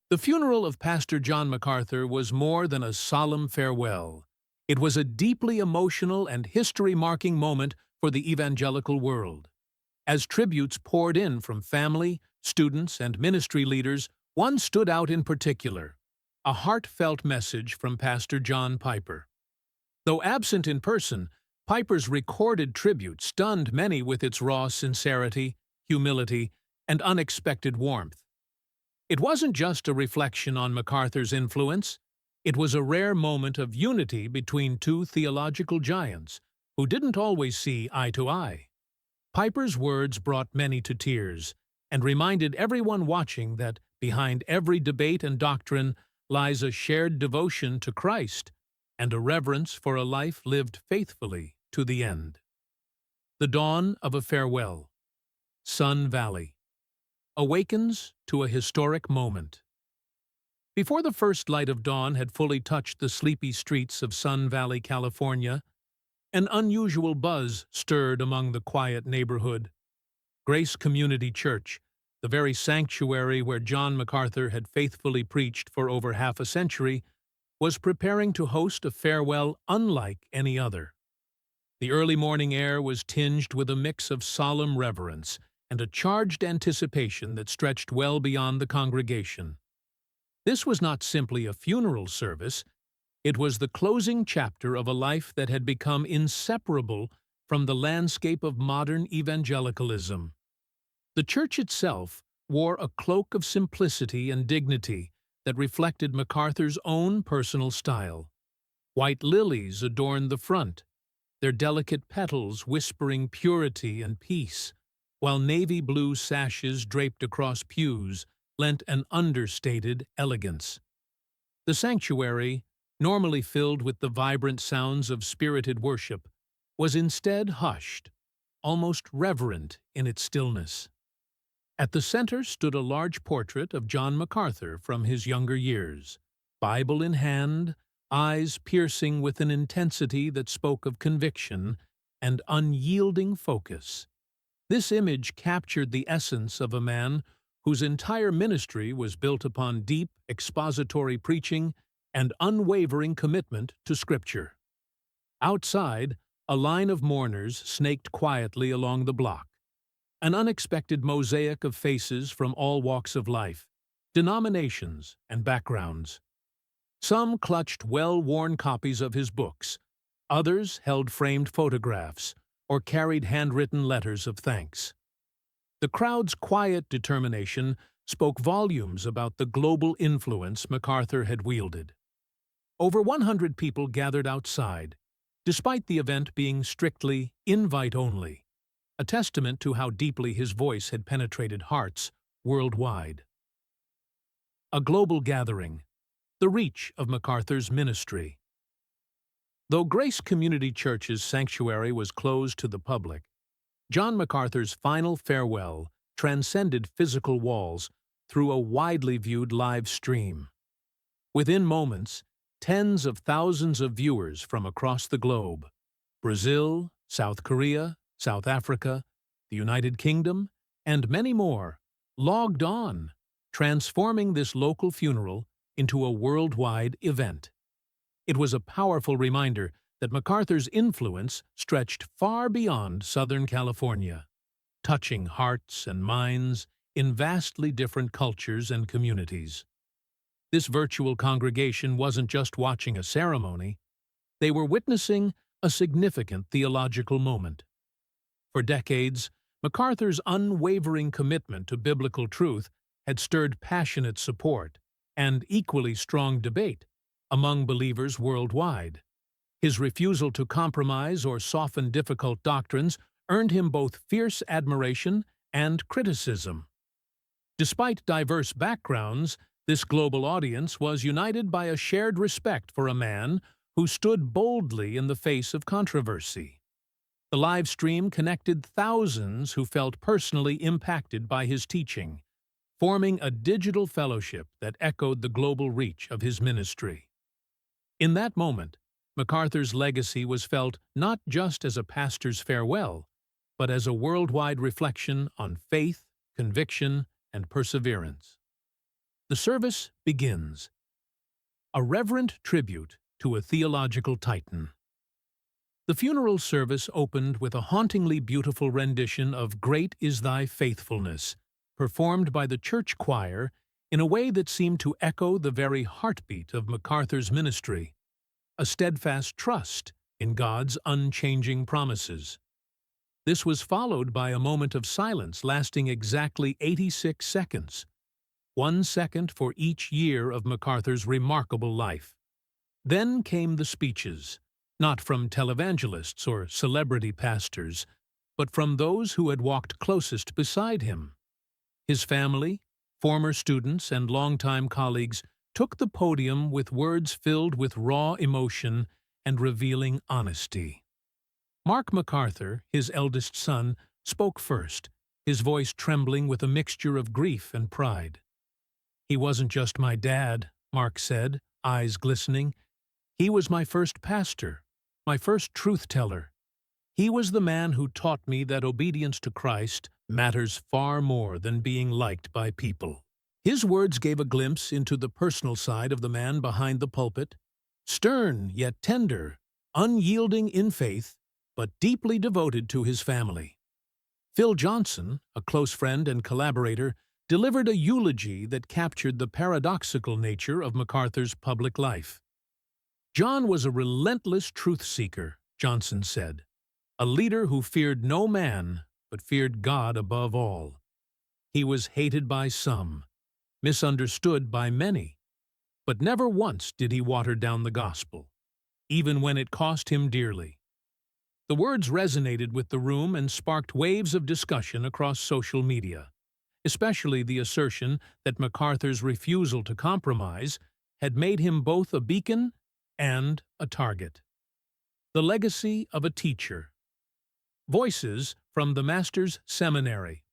The funeral of Pastor John MacArthur was more than a solemn farewell. It was a deeply emotional and history-marking moment for the evangelical world. As tributes poured in from family, students, and ministry leaders, one stood out in particular: a heartfelt message from Pastor John Piper. Though absent in person, Piper's recorded tribute stunned many with its raw sincerity, humility, and unexpected warmth. It wasn't just a reflection on MacArthur's influence. It was a rare moment of unity between two theological giants who didn't always see eye to eye. Piper's words brought many to tears and reminded everyone watching that behind every debate and doctrine lies a shared devotion to Christ and a reverence for a life lived faithfully to the end. The dawn of a farewell. Sun Valley. Awakens to a historic moment. Before the first light of dawn had fully touched the sleepy streets of Sun Valley, California, an unusual buzz stirred among the quiet neighborhood. Grace Community Church, the very sanctuary where John MacArthur had faithfully preached for over half a century, was preparing to host a farewell unlike any other. The early morning air was tinged with a mix of solemn reverence and a charged anticipation that stretched well beyond the congregation. This was not simply a funeral service. It was the closing chapter of a life that had become inseparable from the landscape of modern evangelicalism. The church itself wore a cloak of simplicity and dignity that reflected MacArthur's own personal style. White lilies adorned the front, their delicate petals whispering purity and peace, while navy blue sashes draped across pews lent an understated elegance. The sanctuary, normally filled with the vibrant sounds of spirited worship, was instead hushed, almost reverent in its stillness. At the center stood a large portrait of John MacArthur from his younger years, Bible in hand, eyes piercing with an intensity that spoke of conviction and unyielding focus. This image captured the essence of a man whose entire ministry was built upon deep, expository preaching and unwavering commitment to Scripture. Outside, a line of mourners snaked quietly along the block, an unexpected mosaic of faces from all walks of life, denominations, and backgrounds. Some clutched well-worn copies of his books, others held framed photographs, or carried handwritten letters of thanks. The crowd's quiet determination spoke volumes about the global influence MacArthur had wielded. Over 100 people gathered outside, despite the event being strictly invite-only, a testament to how deeply his voice had penetrated hearts worldwide. A global gathering, the reach of MacArthur's ministry. Though Grace Community Church's sanctuary was closed to the public, John MacArthur's final farewell transcended physical walls through a widely viewed live stream. Within moments, tens of thousands of viewers from across the globe, Brazil, South Korea, South Africa, the United Kingdom, and many more, logged on, transforming this local funeral into a worldwide event. It was a powerful reminder that MacArthur's influence stretched far beyond Southern California, touching hearts and minds in vastly different cultures and communities. This virtual congregation wasn't just watching a ceremony, they were witnessing a significant theological moment. For decades, MacArthur's unwavering commitment to biblical truth had stirred passionate support and equally strong debate among believers worldwide. His refusal to compromise or soften difficult doctrines earned him both fierce admiration and criticism. Despite diverse backgrounds, this global audience was united by a shared respect for a man who stood boldly in the face of controversy. The live stream connected thousands who felt personally impacted by his teaching, forming a digital fellowship that echoed the global reach of his ministry. In that moment, MacArthur's legacy was felt not just as a pastor's farewell, but as a worldwide reflection on faith, conviction, and perseverance. The service begins. A reverent tribute to a theological titan. The funeral service opened with a hauntingly beautiful rendition of "Great is Thy Faithfulness," performed by the church choir in a way that seemed to echo the very heartbeat of MacArthur's ministry, a steadfast trust in God's unchanging promises. This was followed by a moment of silence lasting exactly 86 seconds, 1 second for each year of MacArthur's remarkable life. Then came the speeches, not from televangelists or celebrity pastors, but from those who had walked closest beside him. His family, former students, and longtime colleagues took the podium with words filled with raw emotion and revealing honesty. Mark MacArthur, his eldest son, spoke first, his voice trembling with a mixture of grief and pride. "He wasn't just my dad," Mark said, eyes glistening. "He was my first pastor, my first truth-teller. He was the man who taught me that obedience to Christ matters far more than being liked by people." His words gave a glimpse into the personal side of the man behind the pulpit, stern yet tender, unyielding in faith, but deeply devoted to his family. Phil Johnson, a close friend and collaborator, delivered a eulogy that captured the paradoxical nature of MacArthur's public life. "John was a relentless truth-seeker," Johnson said, "a leader who feared no man, but feared God above all. He was hated by some, misunderstood by many, but never once did he water down the gospel, even when it cost him dearly." The words resonated with the room and sparked waves of discussion across social media, especially the assertion that MacArthur's refusal to compromise had made him both a beacon and a target. The legacy of a teacher. Voices from the Master's Seminary.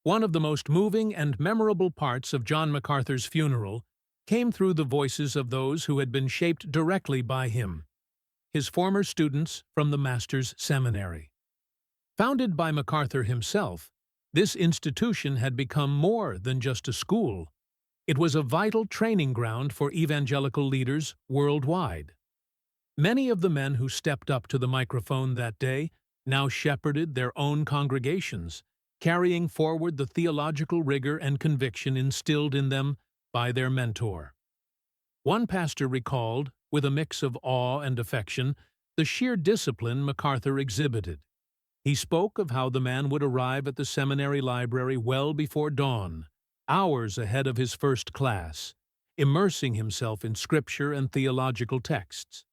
One of the most moving and memorable parts of John MacArthur's funeral came through the voices of those who had been shaped directly by him, his former students from the Master's Seminary. Founded by MacArthur himself, this institution had become more than just a school. It was a vital training ground for evangelical leaders worldwide. Many of the men who stepped up to the microphone that day now shepherded their own congregations, carrying forward the theological rigor and conviction instilled in them by their mentor. One pastor recalled, with a mix of awe and affection, the sheer discipline MacArthur exhibited. He spoke of how the man would arrive at the seminary library well before dawn, hours ahead of his first class, immersing himself in scripture and theological texts.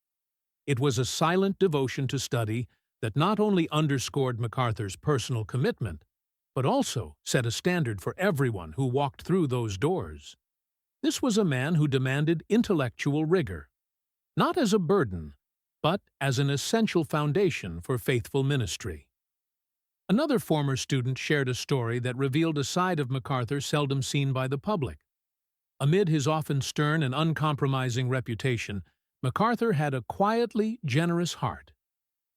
It was a silent devotion to study that not only underscored MacArthur's personal commitment, but also set a standard for everyone who walked through those doors. This was a man who demanded intellectual rigor, not as a burden, but as an essential foundation for faithful ministry. Another former student shared a story that revealed a side of MacArthur seldom seen by the public. Amid his often stern and uncompromising reputation, MacArthur had a quietly generous heart.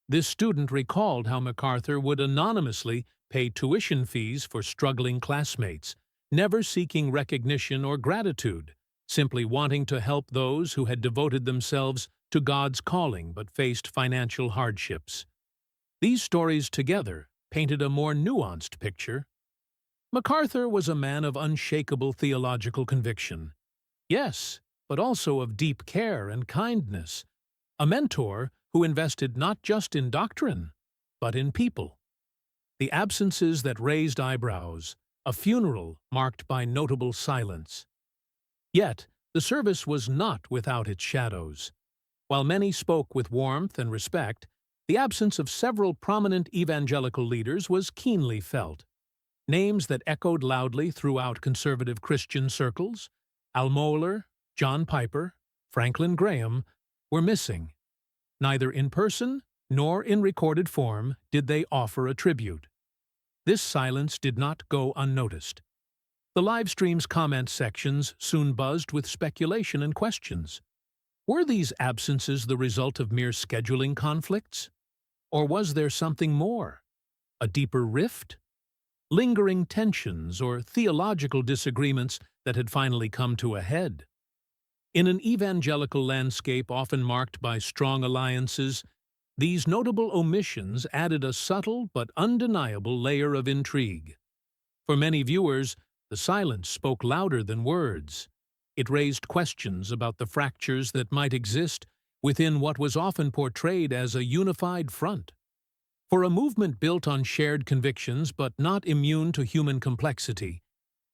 This student recalled how MacArthur would anonymously pay tuition fees for struggling classmates, never seeking recognition or gratitude, simply wanting to help those who had devoted themselves to God's calling but faced financial hardships. These stories together painted a more nuanced picture. MacArthur was a man of unshakable theological conviction. Yes, but also of deep care and kindness. A mentor who invested not just in doctrine, but in people. The absences that raised eyebrows, a funeral marked by notable silence. Yet, the service was not without its shadows. While many spoke with warmth and respect, the absence of several prominent evangelical leaders was keenly felt. Names that echoed loudly throughout conservative Christian circles, Al Mohler, John Piper, Franklin Graham, were missing. Neither in person nor in recorded form did they offer a tribute. This silence did not go unnoticed. The live stream's comment sections soon buzzed with speculation and questions. Were these absences the result of mere scheduling conflicts? Or was there something more? A deeper rift? Lingering tensions or theological disagreements that had finally come to a head. In an evangelical landscape often marked by strong alliances, these notable omissions added a subtle but undeniable layer of intrigue. For many viewers, the silence spoke louder than words. It raised questions about the fractures that might exist within what was often portrayed as a unified front. For a movement built on shared convictions but not immune to human complexity,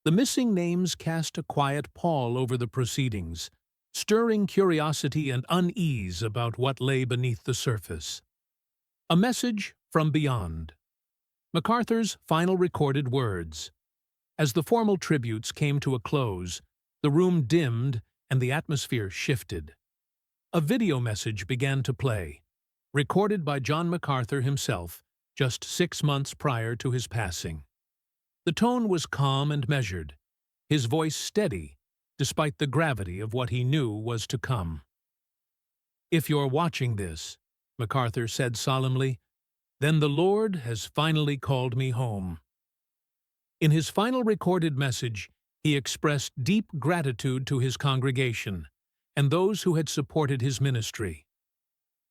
the missing names cast a quiet pall over the proceedings, stirring curiosity and unease about what lay beneath the surface. A message from beyond. MacArthur's final recorded words. As the formal tributes came to a close, the room dimmed and the atmosphere shifted. A video message began to play, recorded by John MacArthur himself just 6 months prior to his passing. The tone was calm and measured, his voice steady, despite the gravity of what he knew was to come. "If you're watching this," MacArthur said solemnly, "then the Lord has finally called me home." In his final recorded message, he expressed deep gratitude to his congregation and those who had supported his ministry.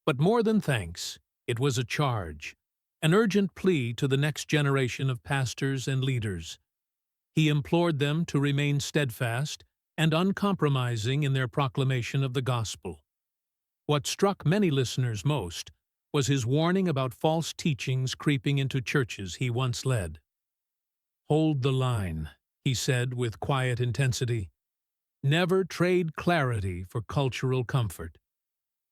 But more than thanks, it was a charge, an urgent plea to the next generation of pastors and leaders. He implored them to remain steadfast and uncompromising in their proclamation of the gospel. What struck many listeners most was his warning about false teachings creeping into churches he once led. "Hold the line," he said with quiet intensity. "Never trade clarity for cultural comfort."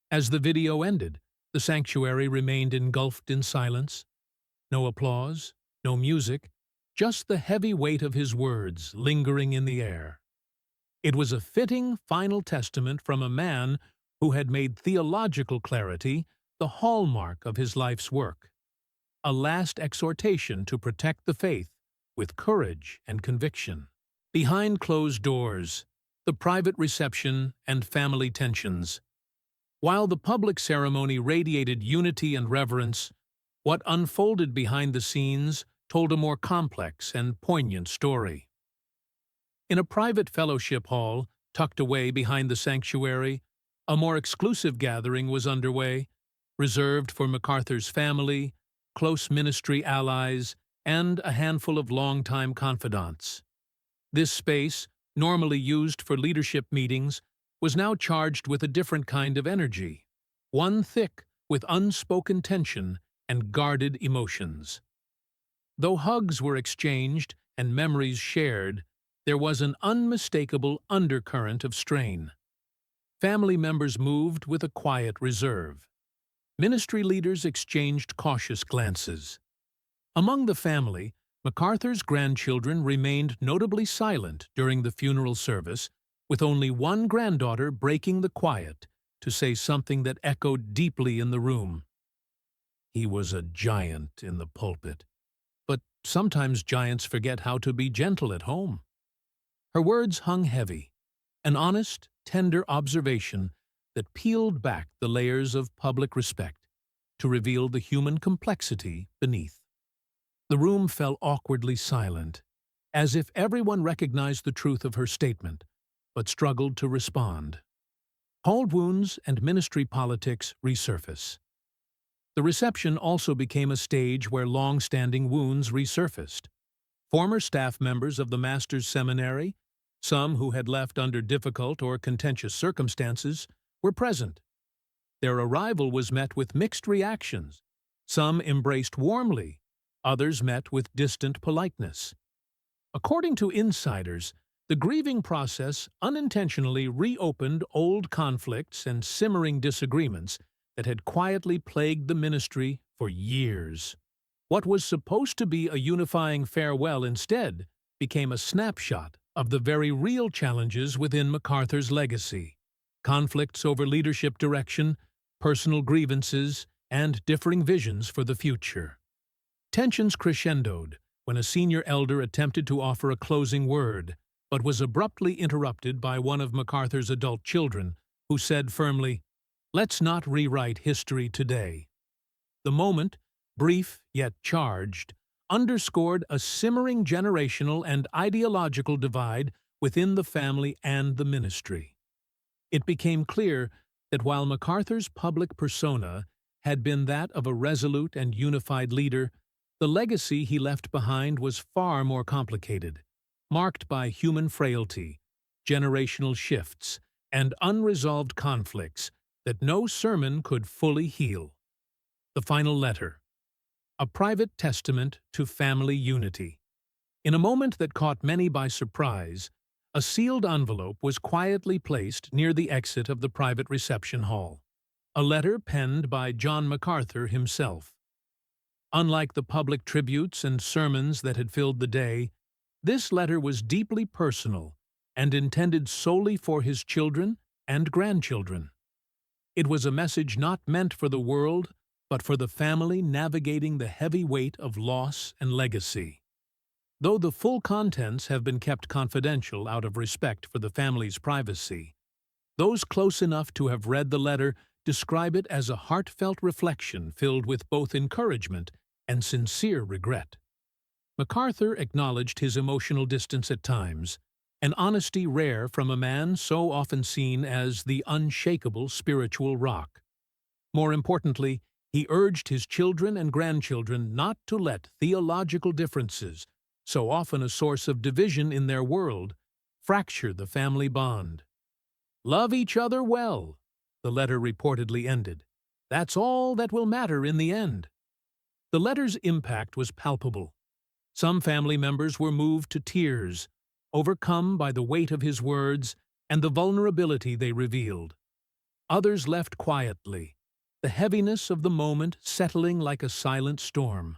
As the video ended, the sanctuary remained engulfed in silence. No applause, no music, just the heavy weight of his words lingering in the air. It was a fitting final testament from a man who had made theological clarity the hallmark of his life's work. A last exhortation to protect the faith with courage and conviction. Behind closed doors, the private reception and family tensions. While the public ceremony radiated unity and reverence, what unfolded behind the scenes told a more complex and poignant story. In a private fellowship hall, tucked away behind the sanctuary, a more exclusive gathering was underway, reserved for MacArthur's family, close ministry allies, and a handful of longtime confidants. This space, normally used for leadership meetings, was now charged with a different kind of energy, one thick with unspoken tension and guarded emotions. Though hugs were exchanged and memories shared, there was an unmistakable undercurrent of strain. Family members moved with a quiet reserve. Ministry leaders exchanged cautious glances. Among the family, MacArthur's grandchildren remained notably silent during the funeral service, with only one granddaughter breaking the quiet to say something that echoed deeply in the room. "He was a giant in the pulpit, but sometimes giants forget how to be gentle at home." Her words hung heavy, an honest, tender observation that peeled back the layers of public respect to reveal the human complexity beneath. The room fell awkwardly silent, as if everyone recognized the truth of her statement, but struggled to respond. Old wounds and ministry politics resurface. The reception also became a stage where long-standing wounds resurfaced. Former staff members of the Master's Seminary, some who had left under difficult or contentious circumstances, were present. Their arrival was met with mixed reactions. Some embraced warmly, others met with distant politeness. According to insiders, the grieving process unintentionally reopened old conflicts and simmering disagreements that had quietly plagued the ministry for years. What was supposed to be a unifying farewell instead became a snapshot of the very real challenges within MacArthur's legacy: conflicts over leadership direction, personal grievances, and differing visions for the future. Tensions crescendoed when a senior elder attempted to offer a closing word, but was abruptly interrupted by one of MacArthur's adult children, who said firmly, "Let's not rewrite history today." The moment, brief yet charged, underscored a simmering generational and ideological divide within the family and the ministry. It became clear that while MacArthur's public persona had been that of a resolute and unified leader, the legacy he left behind was far more complicated, marked by human frailty, generational shifts, and unresolved conflicts that no sermon could fully heal. The final letter, a private testament to family unity. In a moment that caught many by surprise, a sealed envelope was quietly placed near the exit of the private reception hall. A letter penned by John MacArthur himself. Unlike the public tributes and sermons that had filled the day, this letter was deeply personal and intended solely for his children and grandchildren. It was a message not meant for the world, but for the family navigating the heavy weight of loss and legacy. Though the full contents have been kept confidential out of respect for the family's privacy, those close enough to have read the letter describe it as a heartfelt reflection filled with both encouragement and sincere regret. MacArthur acknowledged his emotional distance at times, an honesty rare from a man so often seen as the unshakable spiritual rock. More importantly, he urged his children and grandchildren not to let theological differences, so often a source of division in their world, fracture the family bond. "Love each other well," the letter reportedly ended. "That's all that will matter in the end." The letter's impact was palpable. Some family members were moved to tears, overcome by the weight of his words and the vulnerability they revealed. Others left quietly, the heaviness of the moment settling like a silent storm.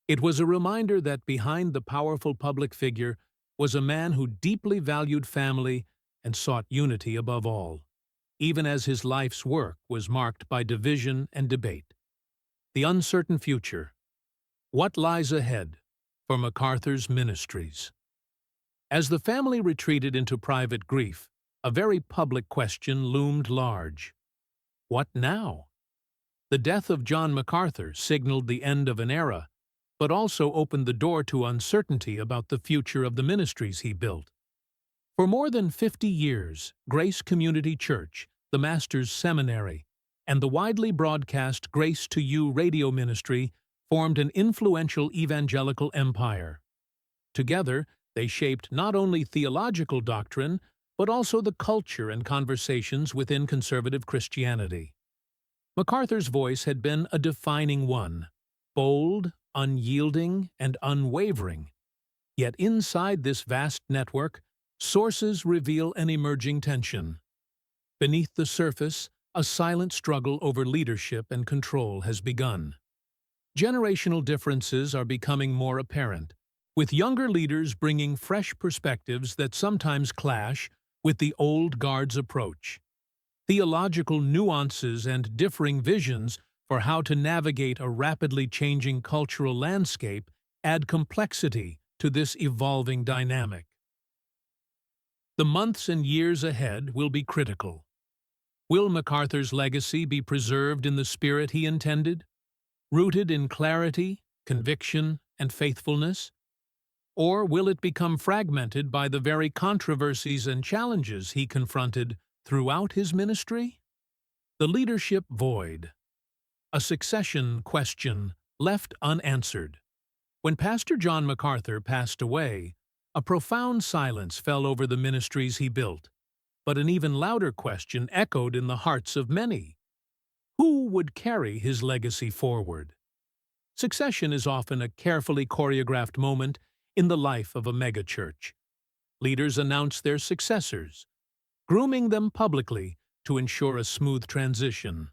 It was a reminder that behind the powerful public figure was a man who deeply valued family and sought unity above all, even as his life's work was marked by division and debate. The uncertain future. What lies ahead for MacArthur's ministries? As the family retreated into private grief, a very public question loomed large. What now? The death of John MacArthur signaled the end of an era, but also opened the door to uncertainty about the future of the ministries he built. For more than 50 years, Grace Community Church, the Master's Seminary, and the widely broadcast Grace to You radio ministry formed an influential evangelical empire. Together, they shaped not only theological doctrine, but also the culture and conversations within conservative Christianity. MacArthur's voice had been a defining one, bold, unyielding, and unwavering. Yet inside this vast network, sources reveal an emerging tension. Beneath the surface, a silent struggle over leadership and control has begun. Generational differences are becoming more apparent, with younger leaders bringing fresh perspectives that sometimes clash with the old guard's approach. Theological nuances and differing visions for how to navigate a rapidly changing cultural landscape add complexity to this evolving dynamic. The months and years ahead will be critical. Will MacArthur's legacy be preserved in the spirit he intended, rooted in clarity, conviction, and faithfulness? Or will it become fragmented by the very controversies and challenges he confronted throughout his ministry? The leadership void. A succession question left unanswered. When Pastor John MacArthur passed away, a profound silence fell over the ministries he built, but an even louder question echoed in the hearts of many. Who would carry his legacy forward? Succession is often a carefully choreographed moment in the life of a megachurch. Leaders announce their successors, grooming them publicly to ensure a smooth transition.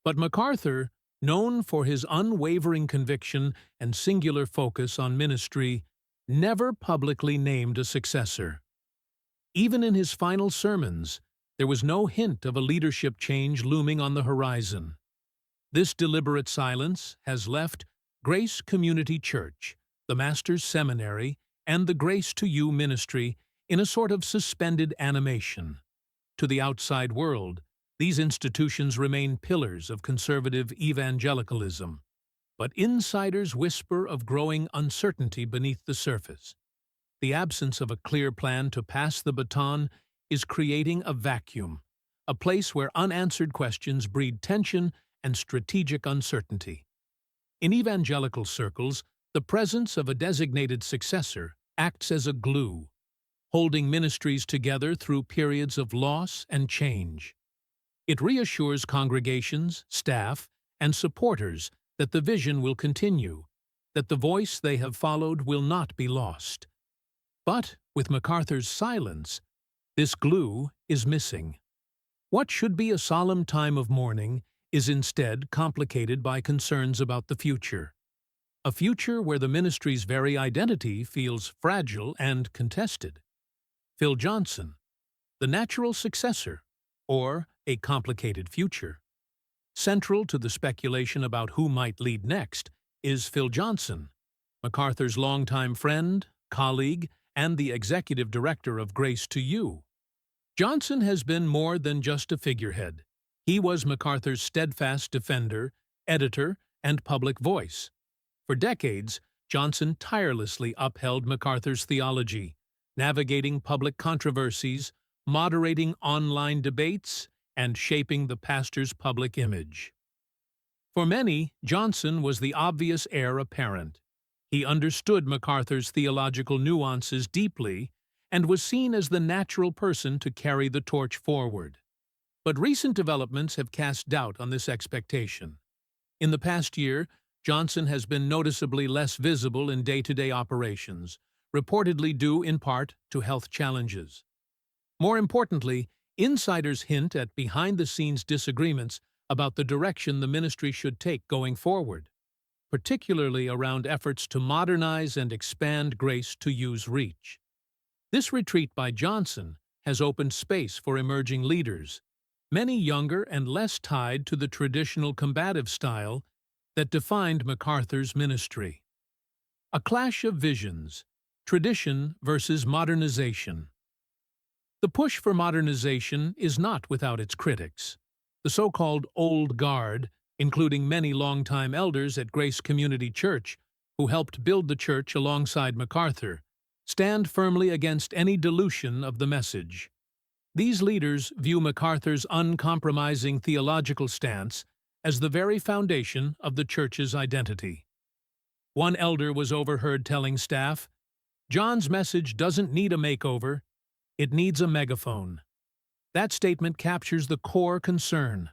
But MacArthur, known for his unwavering conviction and singular focus on ministry, never publicly named a successor. Even in his final sermons, there was no hint of a leadership change looming on the horizon. This deliberate silence has left Grace Community Church, the Master's Seminary, and the Grace to You ministry in a sort of suspended animation. To the outside world, these institutions remain pillars of conservative evangelicalism, but insiders whisper of growing uncertainty beneath the surface. the absence of a clear plan to pass the baton is creating a vacuum, a place where unanswered questions breed tension and strategic uncertainty. In evangelical circles, the presence of a designated successor acts as a glue, holding ministries together through periods of loss and change. It reassures congregations, staff, and supporters that the vision will continue, that the voice they have followed will not be lost. But with MacArthur's silence, this glue is missing. What should be a solemn time of mourning is instead complicated by concerns about the future. A future where the ministry's very identity feels fragile and contested. Phil Johnson, the natural successor, or a complicated future. Central to the speculation about who might lead next is Phil Johnson, MacArthur's longtime friend, colleague, and the executive director of Grace to You. Johnson has been more than just a figurehead. He was MacArthur's steadfast defender, editor, and public voice. For decades, Johnson tirelessly upheld MacArthur's theology, navigating public controversies, moderating online debates, and shaping the pastor's public image. For many, Johnson was the obvious heir apparent. He understood MacArthur's theological nuances deeply and was seen as the natural person to carry the torch forward. But recent developments have cast doubt on this expectation. In the past year, Johnson has been noticeably less visible in day-to-day operations, reportedly due in part to health challenges. More importantly, insiders hint at behind-the-scenes disagreements about the direction the ministry should take going forward, particularly around efforts to modernize and expand Grace to You's reach. This retreat by Johnson has opened space for emerging leaders, many younger and less tied to the traditional combative style that defined MacArthur's ministry. A clash of visions, tradition versus modernization. The push for modernization is not without its critics. The so-called old guard, including many longtime elders at Grace Community Church who helped build the church alongside MacArthur, stand firmly against any dilution of the message. These leaders view MacArthur's uncompromising theological stance as the very foundation of the church's identity. One elder was overheard telling staff, "John's message doesn't need a makeover, it needs a megaphone." That statement captures the core concern,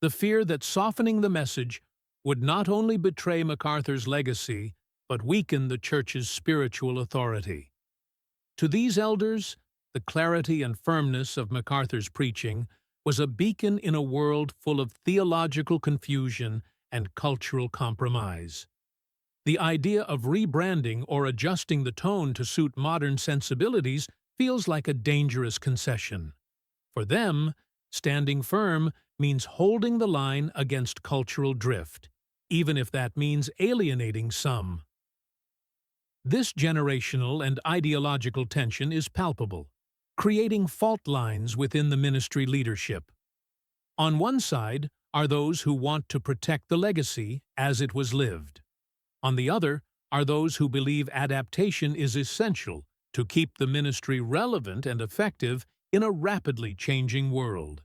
the fear that softening the message would not only betray MacArthur's legacy, but weaken the church's spiritual authority. To these elders, the clarity and firmness of MacArthur's preaching was a beacon in a world full of theological confusion and cultural compromise. The idea of rebranding or adjusting the tone to suit modern sensibilities feels like a dangerous concession. For them, standing firm means holding the line against cultural drift, even if that means alienating some. This generational and ideological tension is palpable, creating fault lines within the ministry leadership. On one side are those who want to protect the legacy as it was lived. On the other are those who believe adaptation is essential to keep the ministry relevant and effective in a rapidly changing world.